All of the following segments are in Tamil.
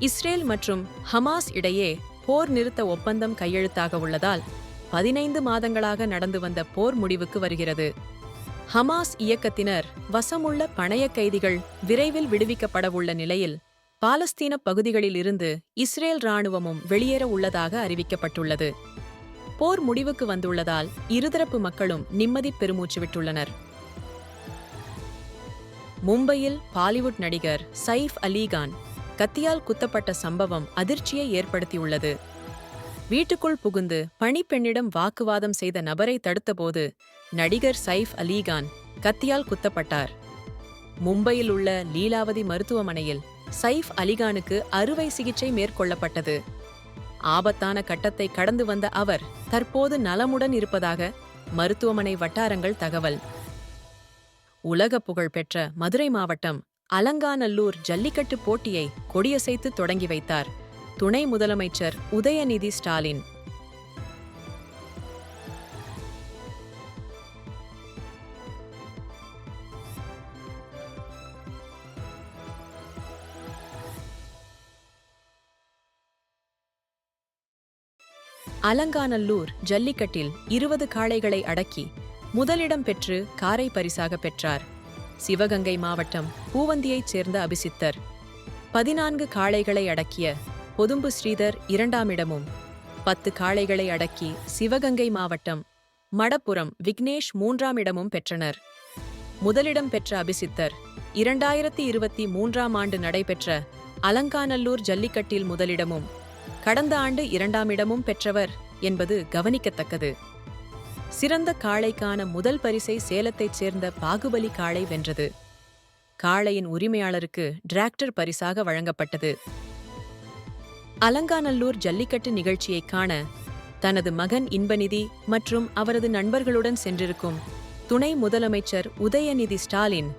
இஸ்ரேல் மற்றும் ஹமாஸ் இடையே போர் நிறுத்த ஒப்பந்தம் கையெழுத்தாக உள்ளதால் 15 மாதங்களாக நடந்து வந்த போர் முடிவுக்கு வருகிறது. ஹமாஸ் இயக்கத்தினர் வசமுள்ள பணய கைதிகள் விரைவில் விடுவிக்கப்படவுள்ள நிலையில் பாலஸ்தீன பகுதிகளில் இருந்து இஸ்ரேல் இராணுவமும் வெளியேற உள்ளதாக அறிவிக்கப்பட்டுள்ளது. போர் முடிவுக்கு வந்துள்ளதால் இருதரப்பு மக்களும் நிம்மதி பெருமூச்சு விட்டுள்ளனர். மும்பையில் பாலிவுட் நடிகர் சைஃப் அலிகான் கத்தியால் குத்தப்பட்ட சம்பவம் அதிர்ச்சியை ஏற்படுத்தியுள்ளது. வீட்டுக்குள் புகுந்து பணிப்பெண்ணிடம் வாக்குவாதம் செய்த நபரை தடுத்தபோது நடிகர் சைஃப் அலிகான் கத்தியால் குத்தப்பட்டார். மும்பையில் உள்ள லீலாவதி மருத்துவமனையில் சைஃப் அலிகானுக்கு அறுவை சிகிச்சை மேற்கொள்ளப்பட்டது. ஆபத்தான கட்டத்தை கடந்து வந்த அவர் தற்போது நலமுடன் இருப்பதாக மருத்துவமனை வட்டாரங்கள் தகவல். உலக புகழ் பெற்ற மதுரை மாவட்டம் அலங்காநல்லூர் ஜல்லிக்கட்டு போட்டியை கொடியசைத்து தொடங்கி வைத்தார் துணை முதலமைச்சர் உதயநிதி ஸ்டாலின். அலங்காநல்லூர் ஜல்லிக்கட்டில் 20 காளைகளை அடக்கி முதலிடம் பெற்று காரை பரிசாக பெற்றார். சிவகங்கை மாவட்டம் பூவந்தியைச் சேர்ந்த அபிசித்தர் 14 காளைகளை அடக்கிய பொதும்பு ஸ்ரீதர் 2ஆம் இடமும், 10 காளைகளை அடக்கி சிவகங்கை மாவட்டம் மடப்புரம் விக்னேஷ் 3ஆம் இடமும் பெற்றனர். முதலிடம் பெற்ற அபிசித்தர் 2023ஆம் ஆண்டு நடைபெற்ற அலங்காநல்லூர் ஜல்லிக்கட்டில் முதலிடமும் கடந்த ஆண்டு 2ஆம் இடமும் பெற்றவர் என்பது கவனிக்கத்தக்கது. சிறந்த காளைக்கான முதல் பரிசை சேலத்தைச் சேர்ந்த பாகுபலி காளை வென்றது. காளையின் உரிமையாளருக்கு டிராக்டர் பரிசாக வழங்கப்பட்டது. அலங்காநல்லூர் ஜல்லிக்கட்டு நிகழ்ச்சியை காண தனது மகன் இன்பநிதி மற்றும் அவரது நண்பர்களுடன் சென்றிருக்கும் துணை முதலமைச்சர் உதயநிதி ஸ்டாலின்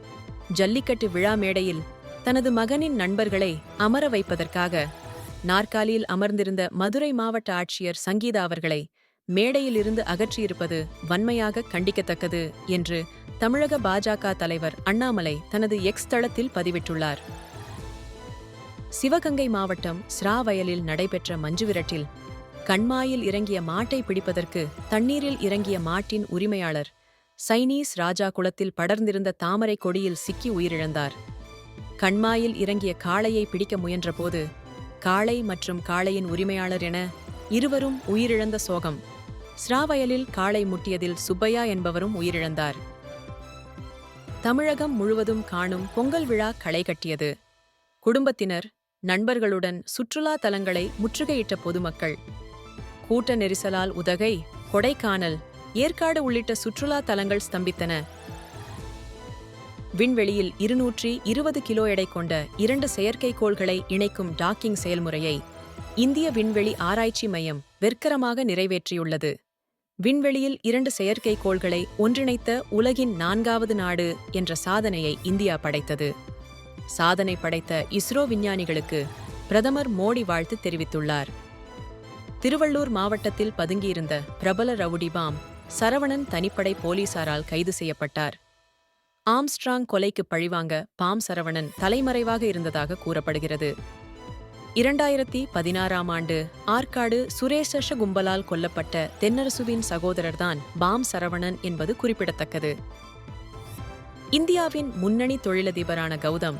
ஜல்லிக்கட்டு விழா மேடையில் தனது மகனின் நண்பர்களை அமர வைப்பதற்காக நாற்காலியில் அமர்ந்திருந்த மதுரை மாவட்ட ஆட்சியர் சங்கீதா அவர்களை மேடையில் இருந்து அகற்றியிருப்பது வன்மையாக கண்டிக்கத்தக்கது என்று தமிழக பாஜக தலைவர் அண்ணாமலை தனது எக்ஸ் தளத்தில் பதிவிட்டுள்ளார். சிவகங்கை மாவட்டம் ஸ்ராவயலில் நடைபெற்ற மஞ்சுவிரட்டில் கண்மாயில் இறங்கிய மாட்டை பிடிப்பதற்கு தண்ணீரில் இறங்கிய மாட்டின் உரிமையாளர் சைனீஸ் ராஜா குளத்தில் படர்ந்திருந்த தாமரை கொடியில் சிக்கி உயிரிழந்தார். கண்மாயில் இறங்கிய காளையை பிடிக்க முயன்றபோது காளை மற்றும் காளையின் உரிமையாளர் என இருவரும் உயிரிழந்த சோகம். ஸ்ராவயலில் காளை முட்டியதில் சுப்பையா என்பவரும் உயிரிழந்தார். தமிழகம் முழுவதும் காணும் பொங்கல் விழா களை கட்டியது. குடும்பத்தினர் நண்பர்களுடன் சுற்றுலா தலங்களை முற்றுகையிட்ட பொதுமக்கள். கூட்ட நெரிசலால் உதகை, கொடைக்கானல், ஏற்காடு உள்ளிட்ட சுற்றுலா தலங்கள் ஸ்தம்பித்தன. விண்வெளியில் 220 கிலோ எடை கொண்ட 2 செயற்கைக்கோள்களை இணைக்கும் டாக்கிங் செயல்முறையை இந்திய விண்வெளி ஆராய்ச்சி மையம் வெற்றிகரமாக நிறைவேற்றியுள்ளது. விண்வெளியில் 2 செயற்கைக்கோள்களை ஒன்றிணைத்த உலகின் 4வது நாடு என்ற சாதனையை இந்தியா படைத்தது. சாதனை படைத்த இஸ்ரோ விஞ்ஞானிகளுக்கு பிரதமர் மோடி வாழ்த்து தெரிவித்துள்ளார். திருவள்ளூர் மாவட்டத்தில் பதுங்கியிருந்த பிரபல ரவுடி பாம் சரவணன் தனிப்படை போலீசாரால் கைது செய்யப்பட்டார். ஆம்ஸ்ட்ராங் கொலைக்கு பழிவாங்க பாம் சரவணன் தலைமறைவாக இருந்ததாக கூறப்படுகிறது. 2016ஆம் ஆண்டு ஆற்காடு சுரேஷ கும்பலால் கொல்லப்பட்ட தென்னரசுவின் சகோதரர்தான் பாம் சரவணன் என்பது குறிப்பிடத்தக்கது. இந்தியாவின் முன்னணி தொழிலதிபரான கௌதம்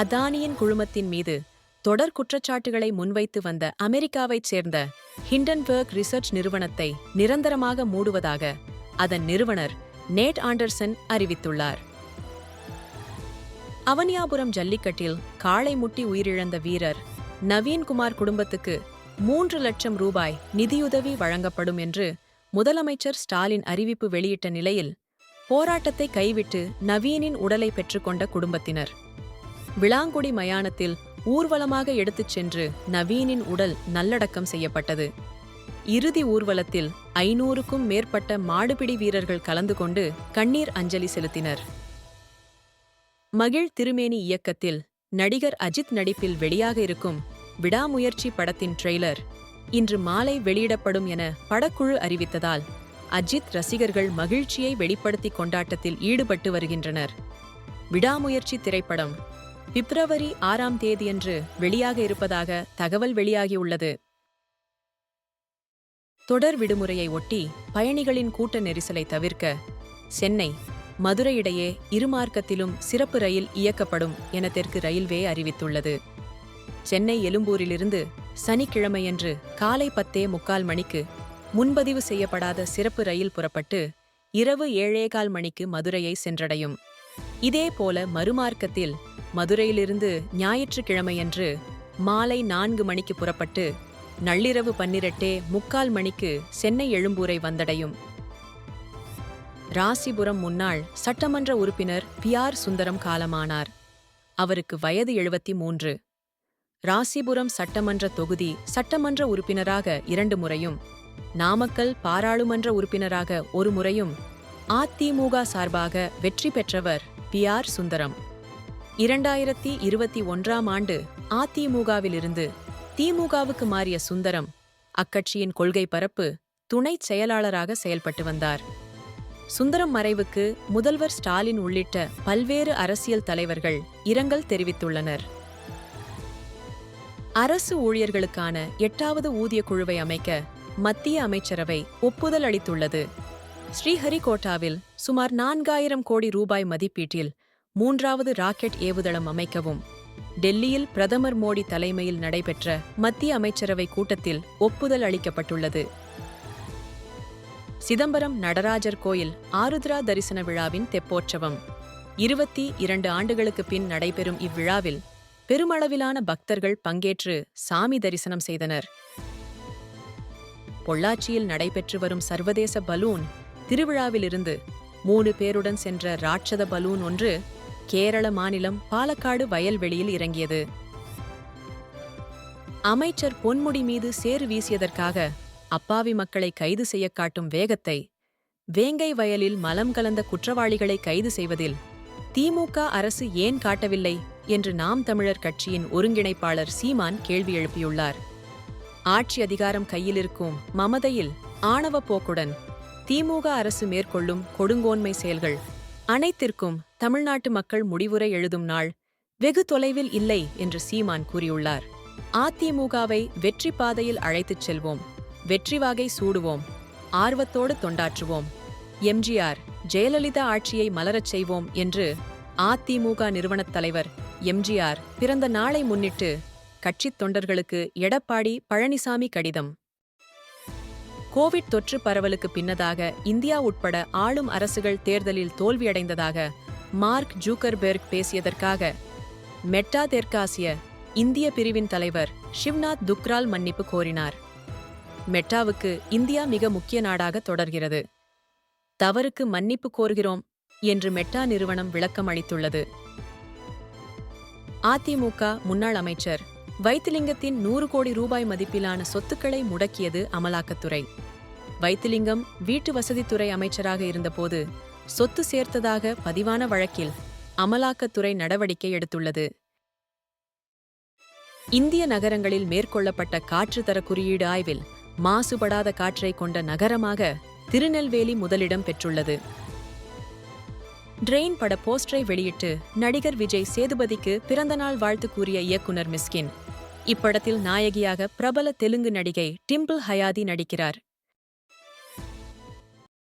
அதானியின் குழுமத்தின் மீது தொடர் குற்றச்சாட்டுகளை முன்வைத்து வந்த அமெரிக்காவைச் சேர்ந்த ஹிண்டன்பர்க் ரிசர்ச் நிறுவனத்தை நிரந்தரமாக மூடுவதாக அதன் நிறுவனர் நேட் ஆண்டர்சன் அறிவித்துள்ளார். அவனியாபுரம் ஜல்லிக்கட்டில் காளை முட்டி உயிரிழந்த வீரர் நவீன்குமார் குடும்பத்துக்கு 3 லட்சம் ரூபாய் நிதியுதவி வழங்கப்படும் என்று முதலமைச்சர் ஸ்டாலின் அறிவிப்பு வெளியிட்ட நிலையில் போராட்டத்தை கைவிட்டு நவீனின் உடலை பெற்றுக்கொண்ட குடும்பத்தினர் விளாங்குடி மயானத்தில் ஊர்வலமாக எடுத்துச் சென்று நவீனின் உடல் நல்லடக்கம் செய்யப்பட்டது. இறுதி ஊர்வலத்தில் 500க்கும் மேற்பட்ட மாடுபிடி வீரர்கள் கலந்து கொண்டு கண்ணீர் அஞ்சலி செலுத்தினர். மகிழ் திருமேனி இயக்கத்தில் நடிகர் அஜித் நடிப்பில் வெளியாக இருக்கும் விடாமுயற்சி படத்தின் ட்ரெய்லர் இன்று மாலை வெளியிடப்படும் என படக்குழு அறிவித்ததால் அஜித் ரசிகர்கள் மகிழ்ச்சியை வெளிப்படுத்தி கொண்டாட்டத்தில் ஈடுபட்டு வருகின்றனர். விடாமுயற்சி திரைப்படம் பிப்ரவரி 6ஆம் தேதியன்று வெளியாக இருப்பதாக தகவல் வெளியாகியுள்ளது. தொடர் விடுமுறையை ஒட்டி பயணிகளின் கூட்ட நெரிசலை தவிர்க்க சென்னை, மதுரை இடையே இருமார்க்கத்திலும் சிறப்பு ரயில் இயக்கப்படும் என தெற்கு ரயில்வே அறிவித்துள்ளது. சென்னை எழும்பூரிலிருந்து சனிக்கிழமையன்று காலை 10:45 மணிக்கு முன்பதிவு செய்யப்படாத சிறப்பு ரயில் புறப்பட்டு இரவு 7:15 மணிக்கு மதுரையை சென்றடையும். இதேபோல மறுமார்க்கத்தில் மதுரையிலிருந்து ஞாயிற்றுக்கிழமையன்று மாலை 4 மணிக்கு புறப்பட்டு நள்ளிரவு 12:45 மணிக்கு சென்னை எழும்பூரை வந்தடையும். ராசிபுரம் முன்னாள் சட்டமன்ற உறுப்பினர் PR சுந்தரம் காலமானார். அவருக்கு வயது 73. ராசிபுரம் சட்டமன்ற தொகுதி சட்டமன்ற உறுப்பினராக 2 முறையும், நாமக்கல் பாராளுமன்ற உறுப்பினராக 1 முறையும் அதிமுக சார்பாக வெற்றி பெற்றவர் PR சுந்தரம். 2021ஆம் ஆண்டு அதிமுகவிலிருந்து திமுகவுக்கு மாறிய சுந்தரம் அக்கட்சியின் கொள்கை பரப்பு துணைச் செயலாளராக செயல்பட்டு வந்தார். சுந்தரம் மறைவுக்கு முதல்வர் ஸ்டாலின் உள்ளிட்ட பல்வேறு அரசியல் தலைவர்கள் இரங்கல் தெரிவித்துள்ளனர். அரசு ஊழியர்களுக்கான 8வது ஊதிய குழுவை அமைக்க மத்திய அமைச்சரவை ஒப்புதல் அளித்துள்ளது. ஸ்ரீஹரிகோட்டாவில் சுமார் 4000 கோடி ரூபாய் மதிப்பீட்டில் 3வது ராக்கெட் ஏவுதளம் அமைக்கவும் டெல்லியில் பிரதமர் மோடி தலைமையில் நடைபெற்ற மத்திய அமைச்சரவை கூட்டத்தில் ஒப்புதல் அளிக்கப்பட்டுள்ளது. சிதம்பரம் நடராஜர் கோயில் ஆருத்ரா தரிசன விழாவின் தெப்போற்சவம் 22 ஆண்டுகளுக்கு பின் நடைபெறும் இவ்விழாவில் பெருமளவிலான பக்தர்கள் பங்கேற்று சாமி தரிசனம் செய்தனர். பொள்ளாச்சியில் நடைபெற்று வரும் சர்வதேச பலூன் திருவிழாவிலிருந்து 3 பேருடன் சென்ற ராட்சத பலூன் ஒன்று கேரள மாநிலம் பாலக்காடு வயல்வெளியில் இறங்கியது. அமைச்சர் பொன்முடி மீது சேறு வீசியதற்காக அப்பாவி மக்களை கைது செய்ய காட்டும் வேகத்தை, வேங்கை வயலில் மலம் கலந்த குற்றவாளிகளை கைது செய்வதில் திமுக அரசு ஏன் காட்டவில்லை என்று நாம் தமிழர் கட்சியின் ஒருங்கிணைப்பாளர் சீமான் கேள்வி எழுப்பியுள்ளார். ஆட்சி அதிகாரம் கையிலிருக்கும் மமதையில் ஆணவ போக்குடன் திமுக அரசு மேற்கொள்ளும் கொடுங்கோன்மை செயல்கள் அனைத்திற்கும் தமிழ்நாட்டு மக்கள் முடிவுரை எழுதும் நாள் வெகு தொலைவில் இல்லை என்று சீமான் கூறியுள்ளார். அதிமுகவை வெற்றி பாதையில் அழைத்துச் செல்வோம், வெற்றி வாகை சூடுவோம், ஆர்வத்தோடு தொண்டாற்றுவோம், எம்ஜிஆர் ஜெயலலிதா ஆட்சியை மலரச் செய்வோம் என்று அதிமுக நிறுவனத் தலைவர் எம்ஜிஆர் பிறந்த நாளை முன்னிட்டு கட்சித் தொண்டர்களுக்கு எடப்பாடி பழனிசாமி கடிதம். கோவிட் தொற்று பரவலுக்கு பின்னதாக இந்தியா உட்பட ஆளும் அரசுகள் தேர்தலில் தோல்வியடைந்ததாக மார்க் ஜூக்கர்பெர்க் பேசியதற்காக மெட்டா தெற்காசிய இந்திய பிரிவின் தலைவர் ஷிவ்நாத் துக்ரால் மன்னிப்பு கோரினார். மெட்டாவுக்கு இந்தியா மிக முக்கிய நாடாக தொடர்கிறது. தவறுக்கு மன்னிப்பு கோருகிறோம் என்று மெட்டா நிறுவனம் விளக்கம் அளித்துள்ளது. அதிமுக முன்னாள் அமைச்சர் வைத்திலிங்கத்தின் 100 கோடி ரூபாய் மதிப்பிலான சொத்துக்களை முடக்கியது அமலாக்கத்துறை. வைத்திலிங்கம் வீட்டு வசதித்துறை அமைச்சராக இருந்தபோது சொத்து சேர்த்ததாக பதிவான வழக்கில் அமலாக்கத்துறை நடவடிக்கை எடுத்துள்ளது. இந்திய நகரங்களில் மேற்கொள்ளப்பட்ட காற்றுத்தர குறியீடு ஆய்வில் மாசுபடாத காற்றை கொண்ட நகரமாக திருநெல்வேலி முதலிடம் பெற்றுள்ளது. ட்ரெயின் பட போஸ்டரை வெளியிட்டு நடிகர் விஜய் சேதுபதிக்கு பிறந்தநாள் வாழ்த்து கூறிய இயக்குனர் மிஸ்கின். இப்படத்தில் நாயகியாக பிரபல தெலுங்கு நடிகை டிம்பிள் ஹயாதி நடிக்கிறார்.